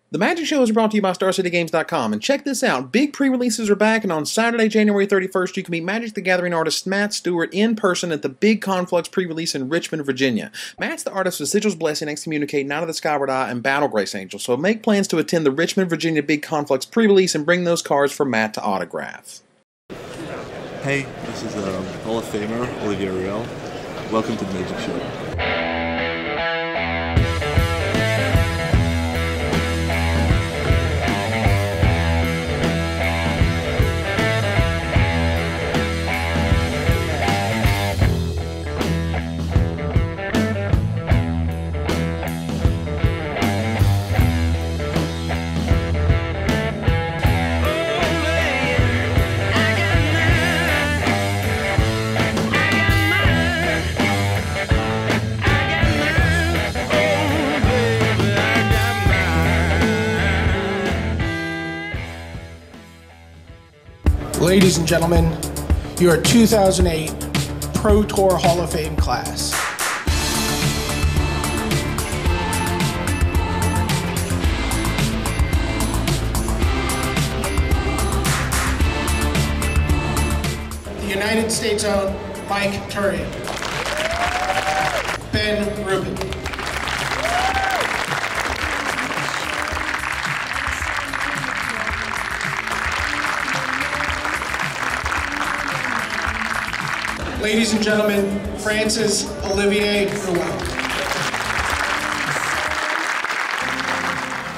The Magic Show is brought to you by StarCityGames.com, and check this out. Big pre-releases are back, and on Saturday, January 31st, you can meet Magic the Gathering artist Matt Stewart in person at the Big Conflux pre-release in Richmond, Virginia. Matt's the artist of Sigil's Blessing, Excommunicate, Night of the Skyward Eye, and Battle Grace Angel, so make plans to attend the Richmond, Virginia Big Conflux pre-release and bring those cards for Matt to autograph. Hey, this is Hall of Famer Olivier Riel. Welcome to the Magic Show. Ladies and gentlemen, your 2008 Pro Tour Hall of Fame class. The United States own Mike Turian. Ben Rubin. Ladies and gentlemen, Francis Olivier Ruel.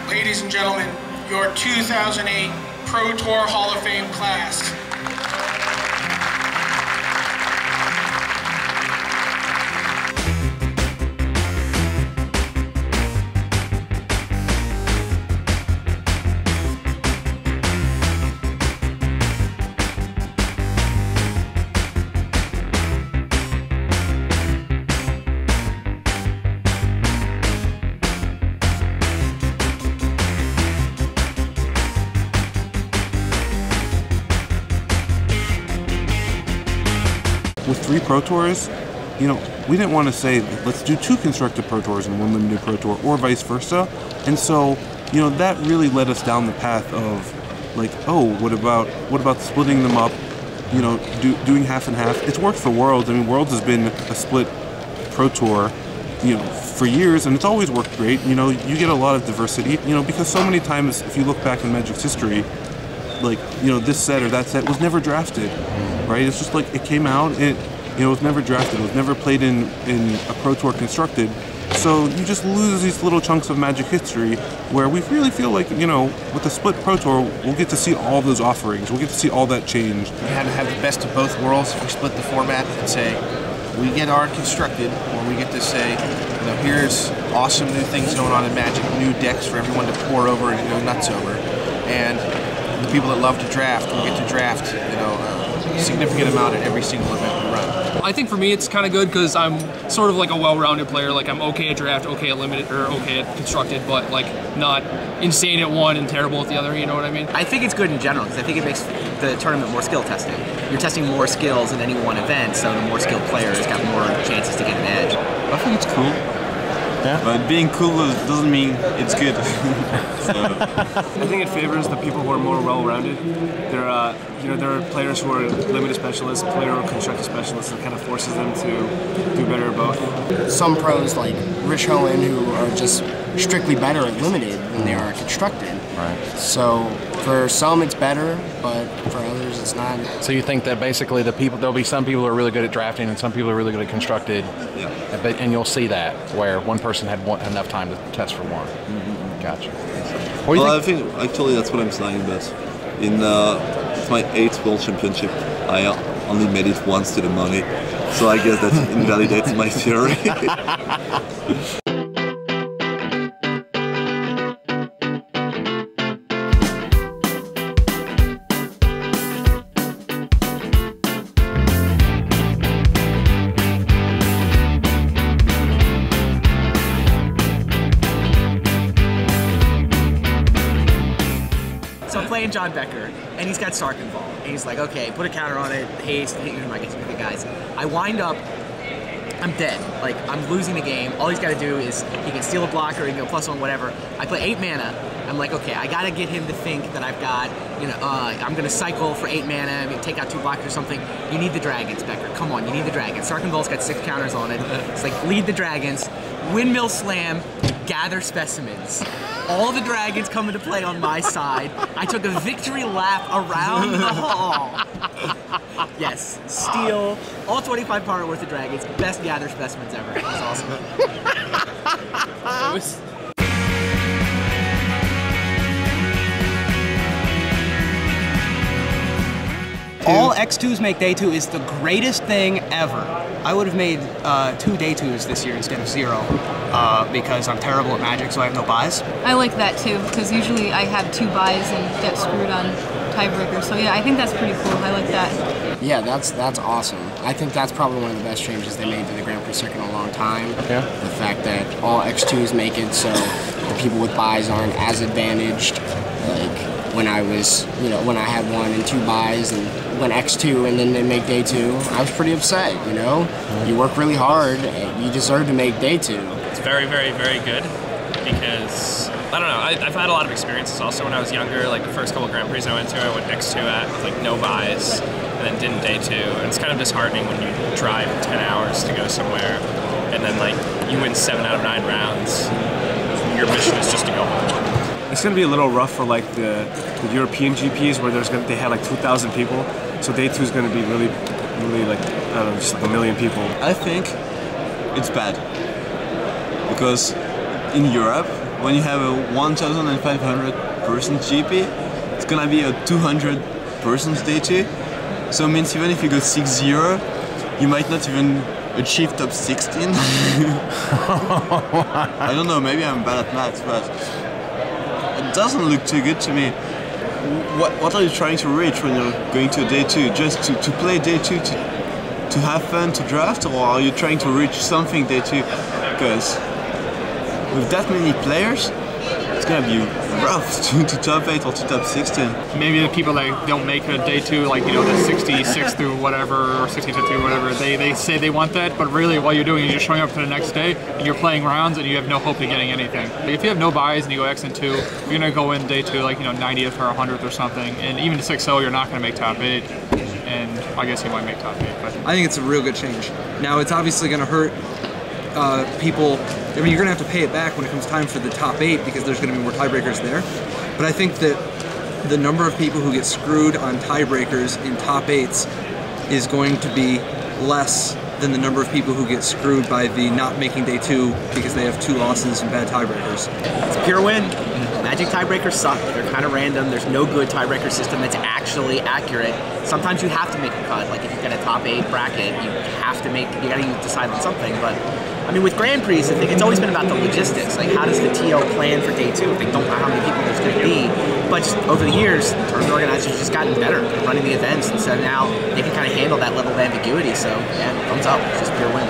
Ladies and gentlemen, your 2008 Pro Tour Hall of Fame class. With 3 Pro Tours, you know, we didn't want to say, let's do 2 constructed Pro Tours and 1 limited Pro Tour, or vice versa. And so, you know, that really led us down the path of, like, oh, what about splitting them up, you know, doing half and half. It's worked for Worlds. I mean, Worlds has been a split Pro Tour, you know, for years, and it's always worked great. You know, you get a lot of diversity, you know, because so many times, if you look back in Magic's history, like, you know, this set or that set was never drafted, right? It's just like it came out, and it was never drafted, it was never played in a Pro Tour constructed. So you just lose these little chunks of Magic history where we really feel like, you know, with the split Pro Tour, we'll get to see all those offerings, we'll get to see all that change. We had to have the best of both worlds. We split the format and say, we get our constructed, or we get to say, you know, here's awesome new things going on in Magic, new decks for everyone to pour over and go nuts over. And the people that love to draft, we get to draft, you know, a significant amount at every single event we run. I think for me it's kind of good because I'm sort of like a well-rounded player. Like I'm okay at draft, okay at limited, or okay at constructed, but like not insane at one and terrible at the other, you know what I mean? I think it's good in general because I think it makes the tournament more skill testing. You're testing more skills in any one event, so the more skilled player has got more chances to get an edge. I think it's cool. Yeah. But being cool doesn't mean it's good. I think it favors the people who are more well-rounded. There are players who are limited specialists, player or constructed specialists, and kind of forces them to do better at both. Some pros like Rich Hohen who are just strictly better at limited than they are constructed. Right. So for some it's better, but for others it's not. So you think that basically there'll be some people who are really good at drafting and some people who are really good at constructed, and you'll see that where one person had enough time to test for one. Mm-hmm. Gotcha. I think actually that's what I'm saying, but it's my 8th World Championship. I only made it once to the money, so I guess that invalidates my theory. Playing John Becker, and he's got Sark involved. And he's like, okay, put a counter on it, haste, hit you, I get some good guys. I wind up, I'm dead. Like, I'm losing the game. All he's got to do is, he can steal a blocker, he can go +1, whatever. I play 8 mana, I'm like, okay, I gotta get him to think that I've got, I'm gonna cycle for 8 mana, take out 2 blockers or something. You need the dragons, Becker. Come on, you need the dragons. Sarkenvol's got 6 counters on it. It's like, lead the dragons, windmill slam, gather specimens. All the dragons come into play on my side. I took a victory lap around the hall. Yes, steal all 25 power worth of dragons. Best gather specimens ever. It was awesome. All X2s make day 2 is the greatest thing ever. I would have made 2 day 2s this year instead of 0 because I'm terrible at Magic, so I have no buys. I like that too, because usually I have 2 buys and get screwed on tiebreakers. So yeah, I think that's pretty cool. I like that. Yeah, that's awesome. I think that's probably one of the best changes they made to the Grand Prix circuit in a long time. Yeah. The fact that all X2s make it so the people with buys aren't as advantaged. Like when I was, when I had 1 and 2 buys and went X2 and then they make day 2, I was pretty upset, You work really hard, and you deserve to make day 2. It's very, very, very good because, I don't know, I've had a lot of experiences also when I was younger. Like the first couple Grand Prix I went X2 at with like no buys and then didn't day 2. And it's kind of disheartening when you drive 10 hours to go somewhere and then like you win 7 out of 9 rounds. Your mission is just to go home. It's going to be a little rough for like the European GPs where they had like 2,000 people. So day 2 is going to be really like, I don't know, just like 1 million people. I think it's bad because in Europe, when you have a 1,500 person GP, it's going to be a 200 persons day 2. So it means even if you go 6-0, you might not even achieve top 16. I don't know, maybe I'm bad at maths, but it doesn't look too good to me. What are you trying to reach when you're going to a day 2? Just to play day 2 to have fun to draft, or are you trying to reach something day 2? Because with that many players, it's gonna be rough to top 8 or to top 16. Maybe the people that don't make a day 2, like the 66 through whatever or 65 through whatever, they say they want that, but really what you're doing is you're showing up to the next day and you're playing rounds and you have no hope of getting anything. If you have no buys and you go X and 2, you're gonna go in day 2 like 90th or 100th or something, and even to 6-0 you're not gonna make top 8, and I guess you might make top 8. But I think it's a real good change. Now it's obviously gonna hurt people. I mean, you're going to have to pay it back when it comes time for the top 8 because there's going to be more tiebreakers there. But I think that the number of people who get screwed on tiebreakers in top 8s is going to be less than the number of people who get screwed by the not making day 2 because they have 2 losses and bad tiebreakers. It's a pure win. Magic tiebreakers suck. They're kind of random. There's no good tiebreaker system that's actually accurate. Sometimes you have to make a cut. Like if you've got a top 8 bracket, you got to decide on something. But I mean, with Grand Prix, I think it's always been about the logistics. Like, how does the TO plan for day 2 if they don't know how many people there's going to be? But just over the years, tournament organizers have just gotten better at running the events, and so now they can kind of handle that level of ambiguity. So, yeah, thumbs up. It's just pure win.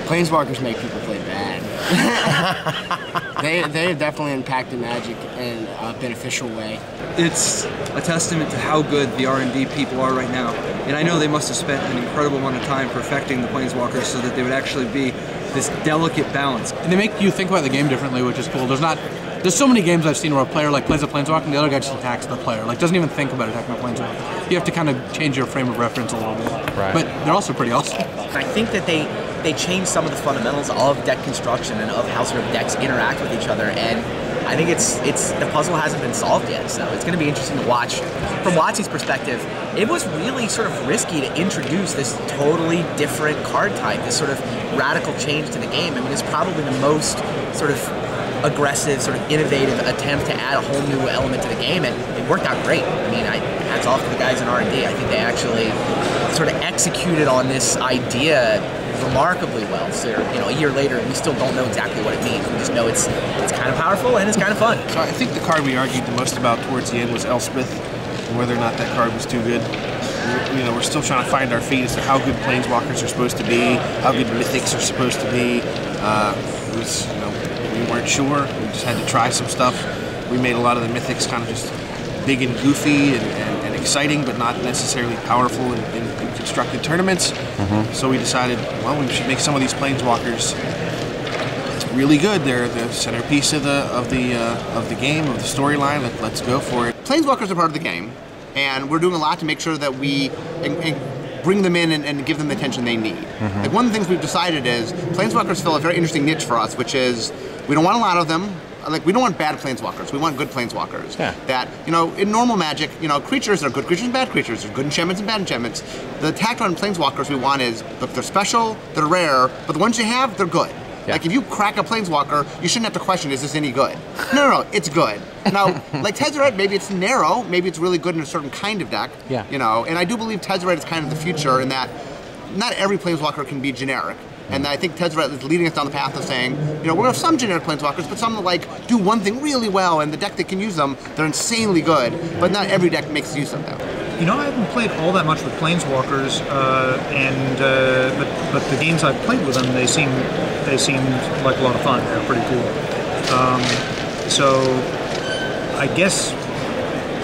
Planeswalkers make people play bad. They have definitely impacted Magic in a beneficial way. It's a testament to how good the R&D people are right now. And I know they must have spent an incredible amount of time perfecting the Planeswalkers so that they would actually be this delicate balance. And they make you think about the game differently, which is cool. There's so many games I've seen where a player like plays a Planeswalker and the other guy just attacks the player. Like doesn't even think about attacking the Planeswalker. You have to kind of change your frame of reference a little bit. Right. But they're also pretty awesome. I think that they changed some of the fundamentals of deck construction and of how sort of decks interact with each other, and I think it's the puzzle hasn't been solved yet, so it's going to be interesting to watch. From WotC's perspective, it was really sort of risky to introduce this totally different card type, this sort of radical change to the game. I mean, it's probably the most sort of aggressive, sort of innovative attempt to add a whole new element to the game, and it worked out great. I mean, hats off to the guys in R&D. I think they actually sort of executed on this idea remarkably well. So, a year later, we still don't know exactly what it means. We just know it's kind of powerful and it's kind of fun. So I think the card we argued the most about towards the end was Elspeth, and whether or not that card was too good. We're still trying to find our feet as to how good Planeswalkers are supposed to be, how good Mythics are supposed to be. It was, we weren't sure. We just had to try some stuff. We made a lot of the Mythics kind of just big and goofy and exciting but not necessarily powerful in constructed tournaments. So we decided, well, we should make some of these Planeswalkers really good. They're the centerpiece of the game, of the storyline. Let's go for it. Planeswalkers are part of the game, and we're doing a lot to make sure that we bring them in and give them the attention they need. Like, one of the things we've decided is Planeswalkers fill a very interesting niche for us, which is we don't want a lot of them. Like, we don't want bad Planeswalkers. We want good Planeswalkers. Yeah. That, you know, in normal Magic, you know, creatures are good creatures and bad creatures. There's good enchantments and bad enchantments. The tact on Planeswalkers we want is, look, they're special, they're rare, but the ones you have, they're good. Yeah. Like, if you crack a Planeswalker, you shouldn't have to question, is this any good? No, it's good. Now, like Tezzeret, maybe it's narrow, maybe it's really good in a certain kind of deck. Yeah. You know, and I do believe Tezzeret is kind of the future in that not every Planeswalker can be generic. And I think Tezzeret is leading us down the path of saying, you know, we're going to have some generic Planeswalkers, but some that, like, do one thing really well, and the deck that can use them, they're insanely good, but not every deck makes use of them. You know, I haven't played all that much with Planeswalkers, but the games I've played with them, they seem like a lot of fun. They're pretty cool. So I guess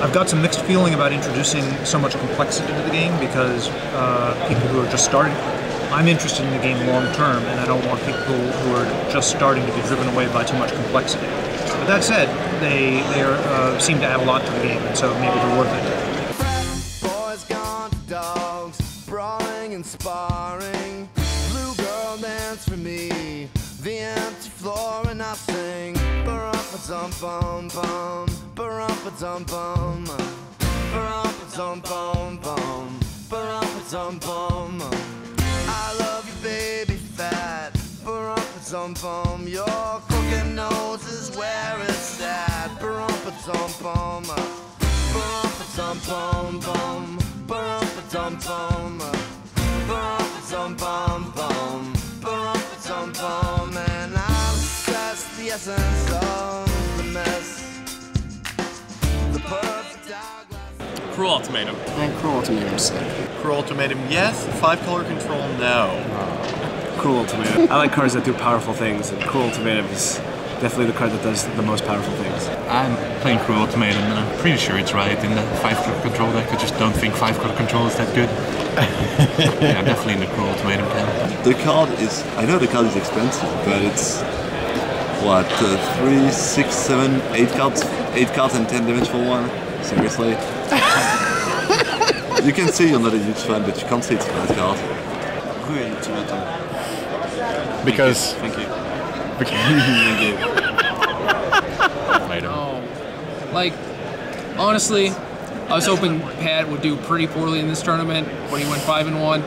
I've got some mixed feeling about introducing so much complexity to the game, because people who are just starting, I'm interested in the game long term, and I don't want people who are just starting to be driven away by too much complexity. But that said, they seem to add a lot to the game, and so maybe they're worth it. Boys gone to dogs, brawling and sparring. Blue girl dance for me, the empty floor, and I sing. Ba-rum-pa-dum-bum-bum, ba-rum-pa-dum-bum, ba-rum-pa-dum-bum-bum, ba-rum-pa-dum-bum. I love you, baby fat, ba-rum-pa-dum-bum. Your crooked nose is where it's at, ba-rum-pa-dum-bum, ba-rum-pa-dum-bum-bum, ba-rum-pa-dum-bum, ba-rum-pa-dum-bum-bum, ba-rum-pa-dum-bum. And I'll assess the essence of the mess, the perfect hourglass. Cruel Ultimatum. And Cruel Ultimatum sick. Cruel Ultimatum, yes. 5-color control, no. Cruel Ultimatum. I like cards that do powerful things, and Cruel Ultimatum is definitely the card that does the most powerful things. I'm playing Cruel Ultimatum, and I'm pretty sure it's right in the 5-color control deck. I just don't think 5-color control is that good. Yeah, I'm definitely in the Cruel Ultimatum camp. The card is, I know the card is expensive, but it's, what, 3, 6, 7, 8 cards? 8 cards and 10 damage for one? Seriously? You can say you're not a huge fan, but you can't say it's a bad card. Cruel Ultimatum. Because... Thank you. Thank you. Like, honestly, I was hoping Pat would do pretty poorly in this tournament when he went 5-1.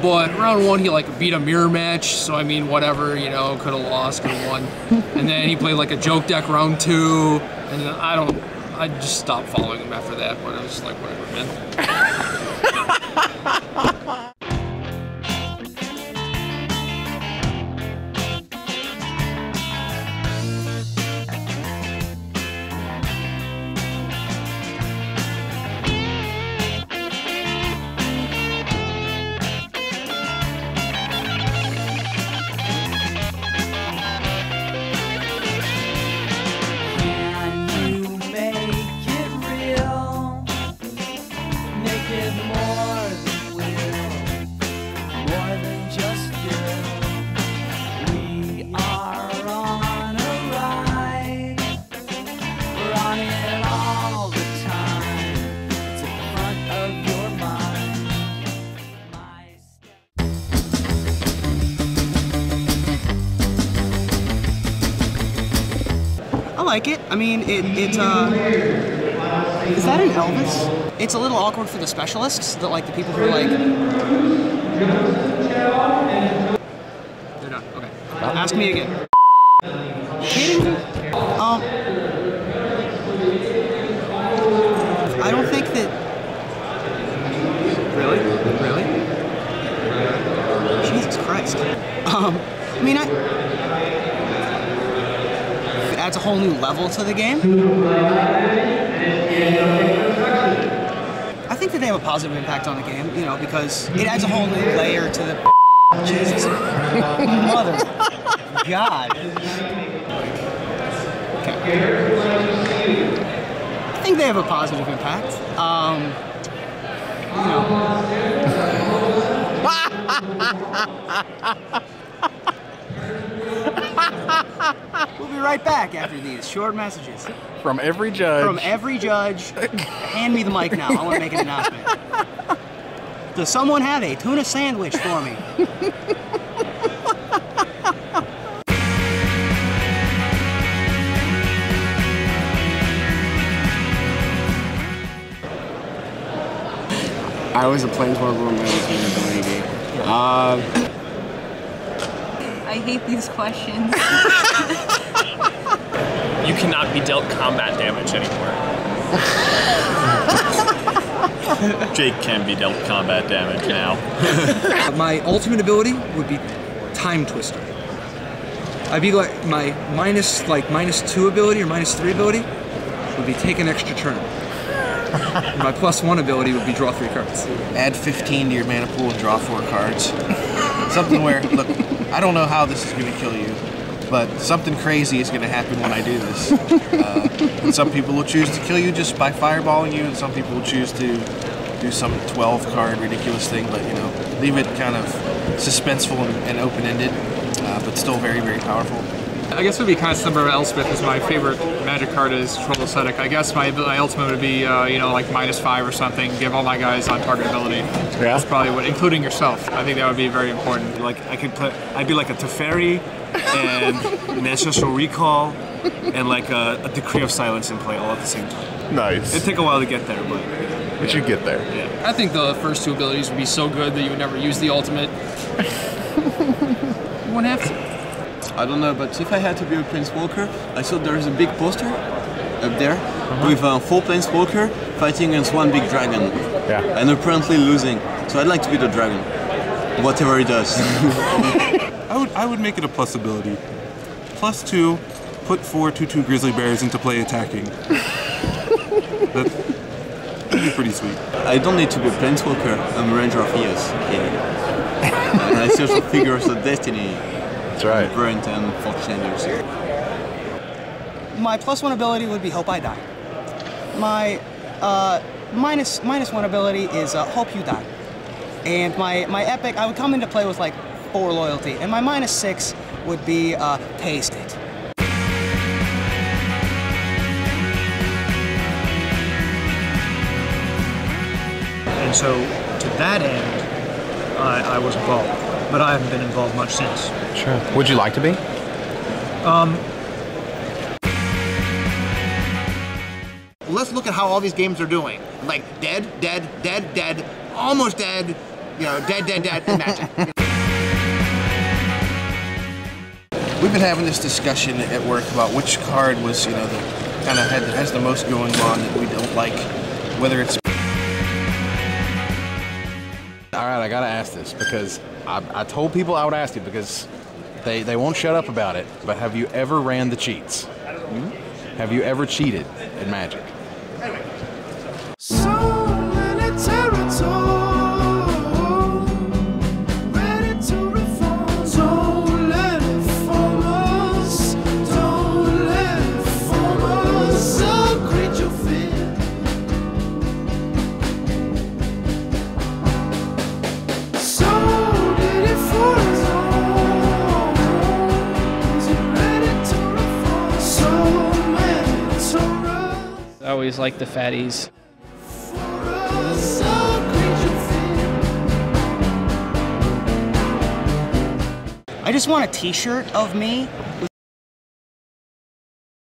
But round one, he like beat a mirror match, so I mean, whatever, you know, could have lost, could have won. And then he played like a joke deck round 2, and then I just stopped following him after that. But I was just like, whatever, man. I like it. I mean, is that an Elvis? It's a little awkward for the specialists, that like the people who are like... They're done, okay. Ask me again. Kidding? I don't think that... Really? Jesus Christ. I mean, adds a whole new level to the game. I think that they have a positive impact on the game, you know, because it adds a whole new layer to the... Jesus. Mother. God. Okay. I think they have a positive impact. you know. We'll be right back after these short messages. From every judge. From every judge. Hand me the mic now. I want to make an announcement. Does someone have a tuna sandwich for me? I was a Planeswalker when my ultimate ability game. I hate these questions. You cannot be dealt combat damage anymore. Jake can be dealt combat damage now. My ultimate ability would be Time Twister. I'd be like my minus 2 ability or minus 3 ability would be take an extra turn. My +1 ability would be draw 3 cards. Add 15 to your mana pool and draw 4 cards. Something where, look, I don't know how this is going to kill you, but something crazy is going to happen when I do this. And some people will choose to kill you just by fireballing you, and some people will choose to do some 12-card ridiculous thing, but, you know, leave it kind of suspenseful and open-ended, but still very, very powerful. I guess it would be kind of similar to Elspeth, as my favorite Magic card is Troll Ascetic. I guess my ultimate would be, you know, like -5 or something, give all my guys on target ability. Yeah. That's probably what, including yourself. I think that would be very important. Like I'd be like a Teferi and an Ancestral Recall and like a Decree of Silence in play all at the same time. Nice. It'd take a while to get there, but you get there. Yeah. I think the first 2 abilities would be so good that you would never use the ultimate. You wouldn't have to. I don't know, but if I had to be a Planeswalker, I saw there's a big poster up there with 4 Planeswalker fighting against 1 big dragon. Yeah. And apparently losing. So I'd like to be the dragon. Whatever he does. I would make it a plus ability. +2, put 4 2/2 Grizzly Bears into play attacking. That'd be pretty sweet. I don't need to be a Planeswalker. I'm a Ranger of Eos. Okay. And I search for Figures of Destiny. That's right. Burnt and 49 years. My +1 ability would be Hope I Die. My -1 ability is Hope You Die. And my epic, I would come into play with like 4 loyalty. And my -6 would be Taste It. And so, to that end, I was involved. But I haven't been involved much since. Sure. Would you like to be? Let's look at how all these games are doing. Like dead, dead, dead, dead, almost dead, you know, dead, dead, dead, and Magic. We've been having this discussion at work about which card was, you know, the kind of has the most going on that we don't like, whether it's. All right, I gotta ask this because I told people I would ask it because they won't shut up about it. But have you ever ran the cheats? Have you ever cheated at Magic? So many territories ready to reform. Don't let it form us. Don't let it form us. So great your fear. So did it for us all. Is it ready to reform? So many territories. I always like the fatties. I just want a t-shirt of me with